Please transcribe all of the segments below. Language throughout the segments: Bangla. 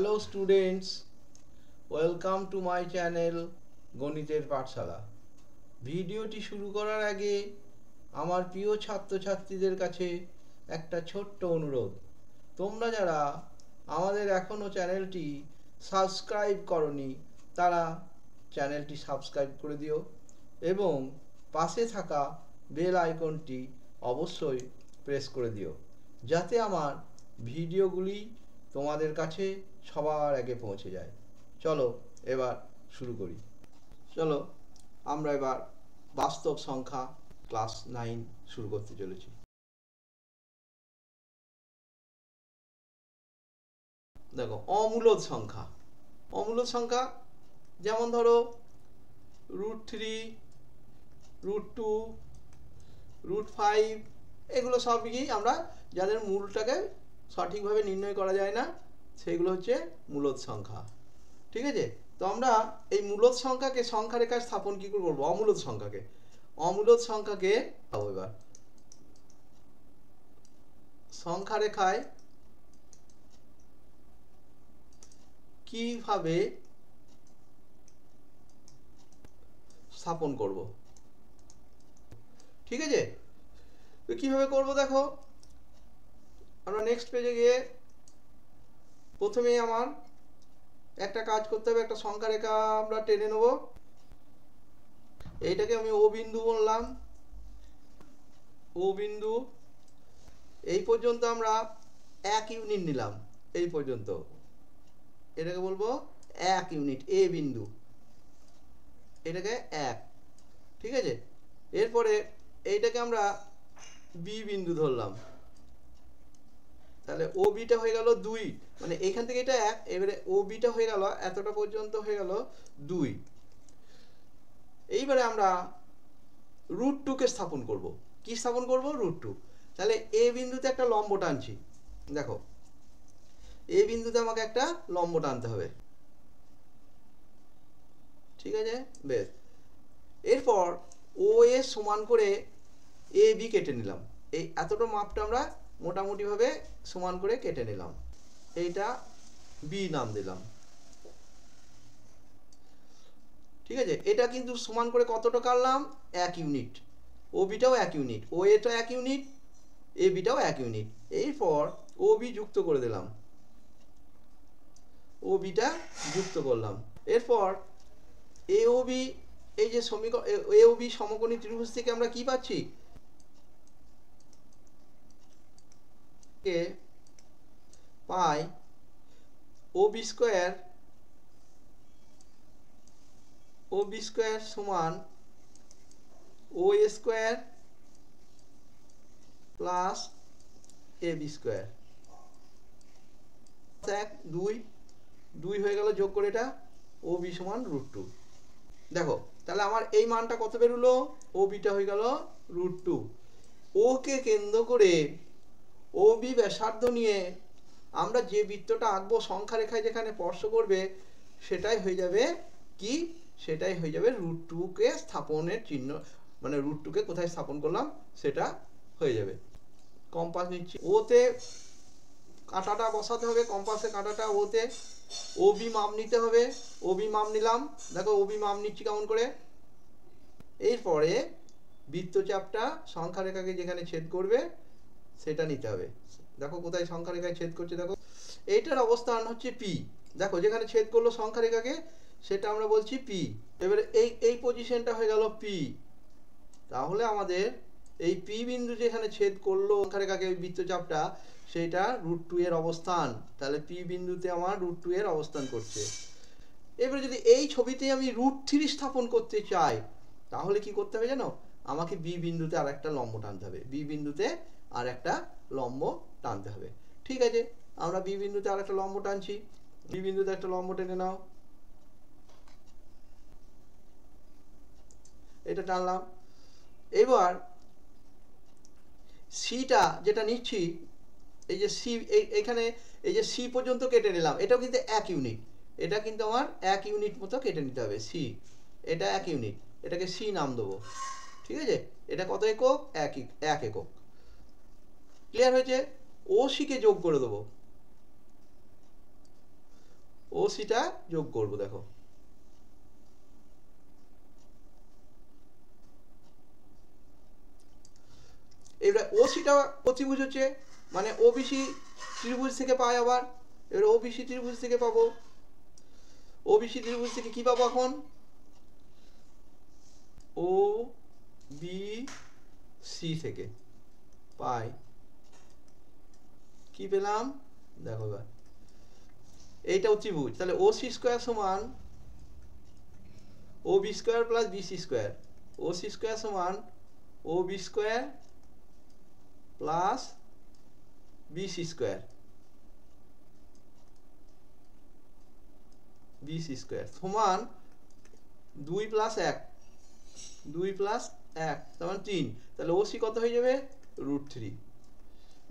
Hello students, welcome to my channel গণিতের পাঠশালা। ভিডিওটি শুরু করার আগে আমার প্রিয় ছাত্রছাত্রীদের কাছে একটা ছোট্ট অনুরোধ, তোমরা যারা আমাদের এখনো চ্যানেলটি সাবস্ক্রাইব করনি তারা চ্যানেলটি সাবস্ক্রাইব করে দিও এবং পাশে থাকা বেল আইকনটি অবশ্যই প্রেস করে দিও যাতে আমার ভিডিওগুলি তোমাদের কাছে সবার আগে পৌঁছে যায়। চলো এবার শুরু করি। চলো আমরা এবার বাস্তব সংখ্যা ক্লাস 9 শুরু করতে চলেছি। দেখো, অমূলদ সংখ্যা। অমূলদ সংখ্যা যেমন ধরো √3, √2, √5, এগুলো সবই আমরা যাদের মূলটাকে সঠিকভাবে নির্ণয় করা যায় না সেইগুলো হচ্ছে মূলদ সংখ্যা। ঠিক আছে, তো আমরা এই মূলদ সংখ্যাকে সংখ্যা রেখায় স্থাপন কি করে করবো? অমূলদ সংখ্যাকে এবার সংখ্যা রেখায় কিভাবে স্থাপন করব? ঠিক আছে, তো কিভাবে করব দেখো, আমরা নেক্সট পেজে গিয়ে প্রথমেই আমার একটা কাজ করতে হবে, একটা সংখ্যা রেখা আমরা টেনে নেব। এইটাকে আমি ও বিন্দু বললাম, ও বিন্দু। এই পর্যন্ত আমরা 1 ইউনিট নিলাম, এই পর্যন্ত এটাকে বলবো 1 ইউনিট, এ বিন্দু, এটাকে 1। ঠিক আছে, এরপরে এইটাকে আমরা বি বিন্দু ধরলাম, তাহলে ও বিটা হয়ে গেল 2, মানে এখান থেকে এটা 1, এবারে ও বিটা হয়ে গেল এতটা পর্যন্ত হয়ে গেল 2। এইবারে আমরা √2 কে স্থাপন করব। কি স্থাপন করব? √2। তাহলে এ বিন্দুতে একটা লম্ব টানছি। দেখো, এ বিন্দুতে আমাকে একটা লম্ব টানতে হবে। ঠিক আছে, বেশ। এরপর ও এ সমান করে এ বি কেটে নিলাম। এই এতটা মাপটা আমরা মোটামুটিভাবে সমান করে কেটে নিলাম। এইটা বি নাম দিলাম। ঠিক আছে, এটা কিন্তু সমান করে কতটা কাটলাম? 1 ইউনিট। ও বিটাও 1 ইউনিট, ও এটাও 1 ইউনিট, এ বিটাও 1 ইউনিট। এরপর ও বি যুক্ত করে দিলাম, ও বিটা যুক্ত করলাম। এরপর এ ও বি, এই যে সমীকরণ এ ও বি সমকোণী ত্রিভুজ থেকে আমরা কি পাচ্ছি? পাই ও বি স্কোয়ার, ও বি স্কোয়ার সমান ও এ square plus A B square. 1 2 হয়ে গেল, যোগ করে এটা ও বি সমান √2। দেখো, তাহলে আমার এই মানটা কত বেরোলো? ও বিটা হয়ে গেল √2। ও কে কেন্দ্র করে ও বি ব্যাসার্ধ নিয়ে আমরা যে বৃত্তটা আঁকবো সংখ্যা রেখায় যেখানে স্পর্শ করবে সেটাই হয়ে যাবে কি? সেটাই হয়ে যাবে √2 কে স্থাপনের চিহ্ন, মানে √2 কে কোথায় স্থাপন করলাম সেটা হয়ে যাবে। কম্পাস নিচ্ছি, ওতে কাঁটাটা বসাতে হবে, কম্পাসে কাঁটাটা ওতে, ও বি মাপ নিতে হবে, ও বি মাপ নিলাম। দেখো ও বি মাপ নিচ্ছি কেমন করে। এরপরে বৃত্তচাপটা সংখ্যা রেখাকে যেখানে ছেদ করবে সেটা নিতে হবে। দেখো কোথায় সংখ্যা রেখায় ছেদ করছে, দেখো এইটার অবস্থান হচ্ছে পি। দেখো যেখানে ছেদ করলো সংখ্যা রেখাকে সেটা আমরা বলছি পি। এবারে এই পজিশনটা হয়ে গেল পি। তাহলে আমাদের এই পি বিন্দু যেখানে ছেদ করলো সংখ্যা রেখাকে বৃত্তচাপটা, সেটা √2 এর অবস্থান। তাহলে পি বিন্দুতে আমার √2 এর অবস্থান করছে। এবারে যদি এই ছবিতে আমি √3 স্থাপন করতে চাই তাহলে কি করতে হবে জানো? আমাকে বি বিন্দুতে আর একটা লম্ব টানতে হবে, বি বিন্দুতে আর একটা লম্ব টানতে হবে। ঠিক আছে, আমরা বি বিন্দুতে আর একটা লম্ব টানছি। বি বিন্দুতে একটা লম্ব টেনে নাও, এটা টানলাম। এবার সিটা যেটা নিচ্ছি, এই যে সি, এখানে এই যে সি পর্যন্ত কেটে নিলাম, এটাও কিন্তু 1 ইউনিট। এটা কিন্তু আমার 1 ইউনিট মতো কেটে নিতে হবে। সি, এটা 1 ইউনিট, এটাকে সি নাম দেবো। ঠিক আছে, এটা কত একক? 1 একক। ক্লিয়ার হয়েছে? ও সিকে যোগ করে দেবো, ওসিটা যোগ করব। দেখো এবার ওসিটা ত্রিভুজ হচ্ছে, মানে ওবিসি ত্রিভুজ থেকে পাই। আবার এবার ওবিসি ত্রিভুজ থেকে পাবো, ওবিসি ত্রিভুজ থেকে কি পাবো এখন, ও বি সি থেকে পাই কি পেলাম দেখো। এবার এইটাও ত্রিভুজ, তাহলে ও সি স্কোয়ার সমান O B square plus BC square, O C square সমান O B square plus BC square, BC square সমান 2 প্লাস 1, 2 প্লাস 1 তার মানে 3, তাহলে ওসি কত হয়ে যাবে √3।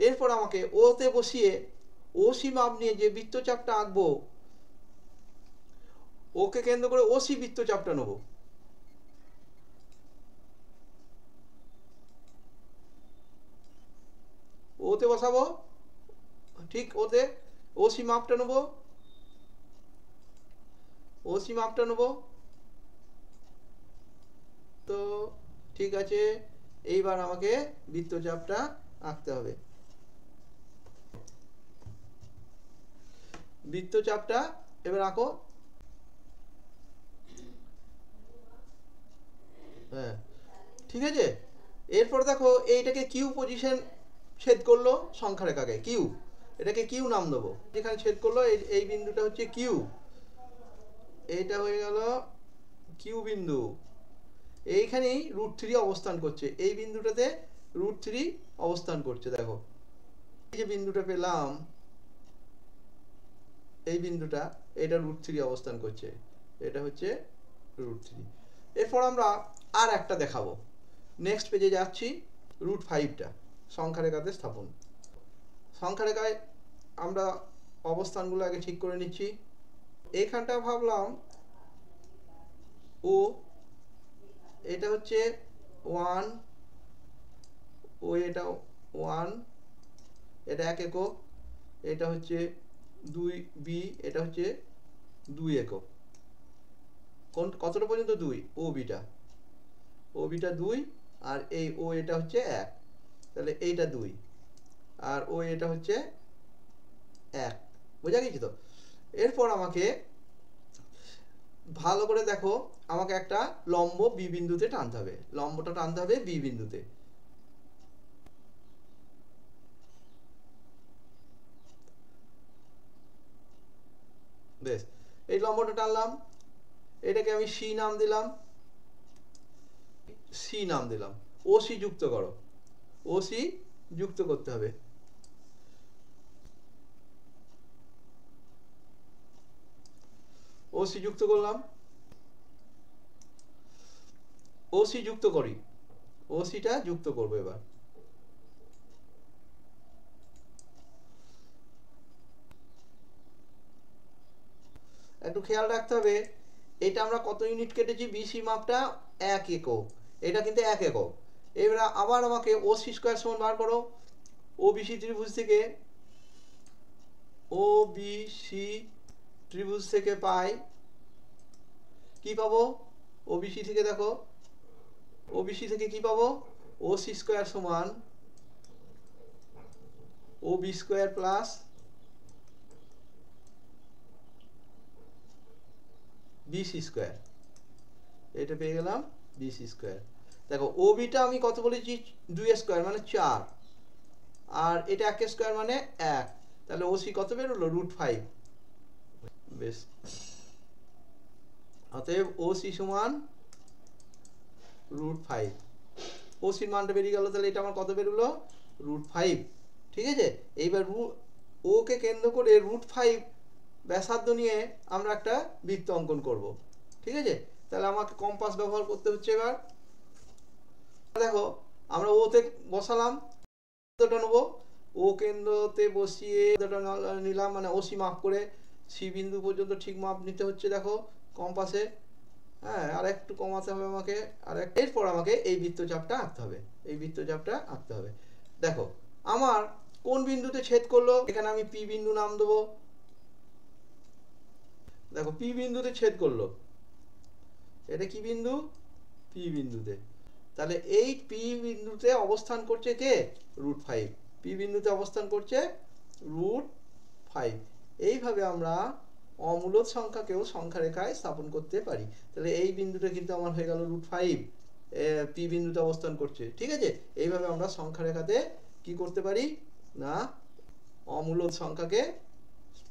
এরপর আমাকে ওতে বসিয়ে ওসি মাপ নিয়ে যে বৃত্তচাপটা আঁকবো, ওকে কেন্দ্র করে ওসি বৃত্তচাপটা নেব। ওতে বসাবো, ঠিক ওতে ওসি মাপটা নেব, ওসি মাপটা নেব। তো ঠিক আছে, এইবার আমাকে বৃত্তচাপটা আঁকতে হবে। বৃত্তচাপটা এবার আঁকো। হ্যাঁ ঠিক আছে, এরপর দেখো এইটাকে কিউ পজিশন ছেদ করলো সংখ্যা রেখাকে কিউ, এটাকে কিউ নাম দেবো। যেখানে ছেদ করলো এই বিন্দুটা হচ্ছে কিউ, এইটা হয়ে গেল কিউ বিন্দু। এইখানেই √3 অবস্থান করছে, এই বিন্দুটাতে √3 অবস্থান করছে। দেখো এই যে বিন্দুটা পেলাম, এই বিন্দুটা, এটা √3 অবস্থান করছে, এটা হচ্ছে √3। এরপর আমরা আর একটা দেখাবো, নেক্সট পেজে যাচ্ছি। √5টা সংখ্যা রেখাতে স্থাপন। সংখ্যা রেখায় আমরা অবস্থানগুলো আগে ঠিক করে নিচ্ছি। এইখানটা ভাবলাম ও, এটা হচ্ছে 1, ও এটা 1, এটা 1 একক, এটা হচ্ছে 2b, এটা হচ্ছে 2 একক। কতটা পর্যন্ত 2, ও বিটা, ও বিটা 2, আর এই ও এটা হচ্ছে 1, তাহলে এইটা 2, আর ও এটা হচ্ছে 1, বোঝা গেছে তো। এরপর আমাকে ভালো করে দেখো, আমাকে একটা লম্ব বি বিন্দুতে টানতে হবে, লম্বটা টানতে হবে বি বিন্দুতে। বেশ, এই লম্বটা টানলাম, এটাকে আমি সি নাম দিলাম, সি নাম দিলাম। ও সি যুক্ত করো, ও সি যুক্ত করতে হবে। ও সি যুক্ত করলাম, ও সি যুক্ত করি, ও সিটা যুক্ত করবো। এবার একটু খেয়াল রাখতে হবে, এটা আমরা কত ইউনিট কেটেছি, বিসি মাপটা 1 একক, এটা কিন্তু 1 একক। এবার আবার আমাকে ও সি স্কোয়ার সমান বার করো। ও বিসি ত্রিভুজ থেকে, ও বিসি ত্রিভুজ থেকে পাই কি পাবো, ও বিসি থেকে দেখো, ও বিসি থেকে কি পাবো, ও সি স্কোয়ার সমান O B square plus BC square, এটা পেয়ে গেলাম বিসি স্কোয়ার। দেখো ও বিটা আমি কত বলেছি, 2 স্কোয়ার মানে 4, আর এটা 1 স্কোয়ার মানে 1, তাহলে ও সি কত বেরোলো √5। বেশ, অতএব ও সি সমান √5, ও সির মানটা বেরিয়ে গেল, তাহলে এটা আমার কত বেরোলো √5। ঠিক আছে, এইবার ও কে কেন্দ্র করে √5 ব্যাসার্ধ নিয়ে আমরা একটা বৃত্ত অঙ্কন করব। ঠিক আছে, তাহলে আমাকে কম্পাস ব্যবহার করতে হচ্ছে। এবার দেখো আমরা ওতে বসালাম, নেবো ও কেন্দ্রতে বসিয়ে নিলাম, মানে ওসি মাপ করে সি বিন্দু পর্যন্ত ঠিক মাপ নিতে হচ্ছে। দেখো কম্পাসে, হ্যাঁ আর একটু কমাতে হবে আমাকে, আর এরপর আমাকে এই বৃত্তচাপটা আঁকতে হবে, এই বৃত্তচাপটা আঁকতে হবে। দেখো আমার কোন বিন্দুতে ছেদ করলো, এখানে আমি পি বিন্দু নাম দেবো। দেখো পি বিন্দুতে ছেদ করলো, এটা কি বিন্দু? পি বিন্দুতে। তাহলে এই পি বিন্দুতে অবস্থান করছে কে? √5। পি বিন্দুতে অবস্থান করছে √5। এইভাবে আমরা অমূলদ সংখ্যাকেও সংখ্যা রেখায় স্থাপন করতে পারি। তাহলে এই বিন্দুটা কিন্তু আমার হয়ে গেল √5, পি বিন্দুতে অবস্থান করছে। ঠিক আছে, এইভাবে আমরা সংখ্যা রেখাতে কি করতে পারি না অমূলদ সংখ্যাকে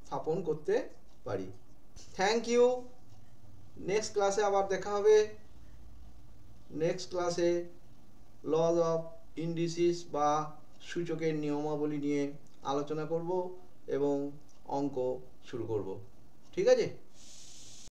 স্থাপন করতে পারি। Thank you. নেক্সট ক্লাসে আবার দেখা হবে। নেক্সট ক্লাসে লজ অফ ইন্ডিসিস বা সূচকের নিয়মাবলী নিয়ে আলোচনা করব এবং অঙ্ক শুরু করব। ঠিক আছে।